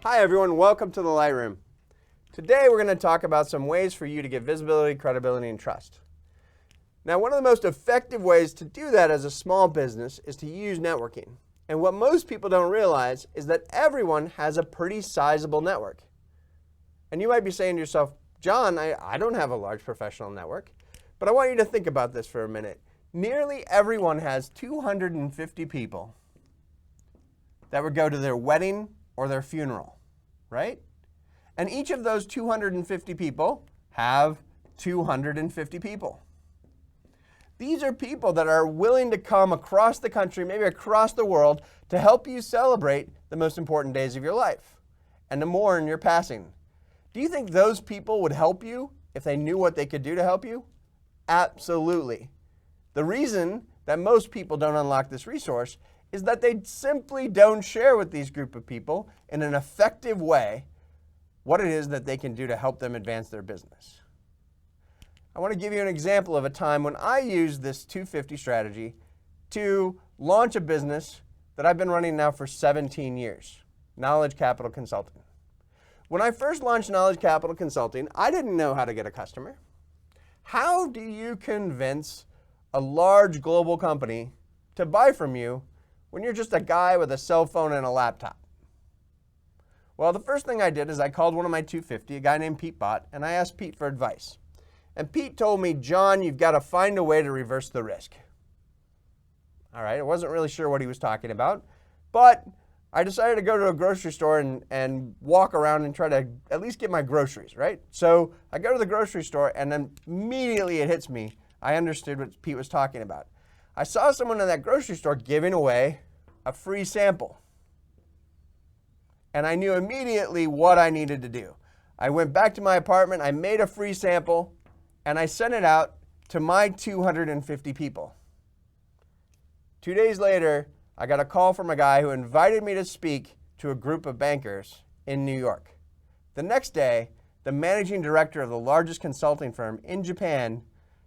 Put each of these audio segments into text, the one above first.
Hi everyone, welcome to the Lightroom. Today we're going to talk about some ways for you to get visibility, credibility, and trust. Now, one of the most effective ways to do that as a small business is to use networking. And what most people don't realize is that everyone has a pretty sizable network. And you might be saying to yourself, John, I don't have a large professional network. But I want you to think about this for a minute. Nearly everyone has 250 people that would go to their wedding or their funeral, right? And each of those 250 people have 250 people. These are people that are willing to come across the country, maybe across the world, to help you celebrate the most important days of your life and to mourn your passing. Do you think those people would help you if they knew what they could do to help you? Absolutely. The reason that most people don't unlock this resource is that they simply don't share with these group of people in an effective way what it is that they can do to help them advance their business. I want to give you an example of a time when I used this 250 strategy to launch a business that I've been running now for 17 years, Knowledge Capital Consulting. When I first launched Knowledge Capital Consulting, I didn't know how to get a customer. How do you convince a large global company to buy from you when you're just a guy with a cell phone and a laptop? Well, the first thing I did is I called one of my 250, a guy named Pete Bott, and I asked Pete for advice. And Pete told me, John, you've got to find a way to reverse the risk. All right, I wasn't really sure what he was talking about, but I decided to go to a grocery store and walk around and try to at least get my groceries, right? So I go to the grocery store and then immediately it hits me. I understood what Pete was talking about. I saw someone in that grocery store giving away a free sample. And I knew immediately what I needed to do. I went back to my apartment, I made a free sample, and I sent it out to my 250 people. 2 days later, I got a call from a guy who invited me to speak to a group of bankers in New York. The next day, the managing director of the largest consulting firm in Japan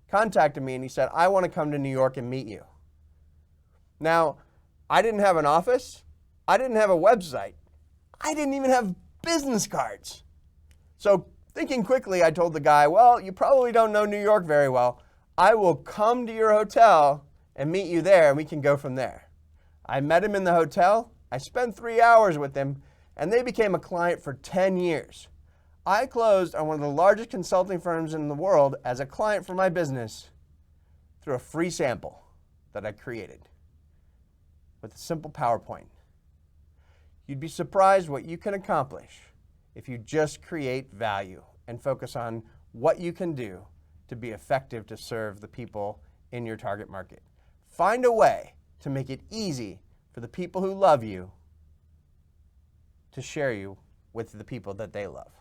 contacted me and he said, I want to come to New York and meet you. Now, I didn't have an office. I didn't have a website. I didn't even have business cards. So thinking quickly, I told the guy, well, you probably don't know New York very well. I will come to your hotel and meet you there and we can go from there. I met him in the hotel. I spent 3 hours with him and they became a client for 10 years. I closed on one of the largest consulting firms in the world as a client for my business through a free sample that I created with a simple PowerPoint. You'd be surprised what you can accomplish if you just create value and focus on what you can do to be effective to serve the people in your target market. Find a way to make it easy for the people who love you to share you with the people that they love.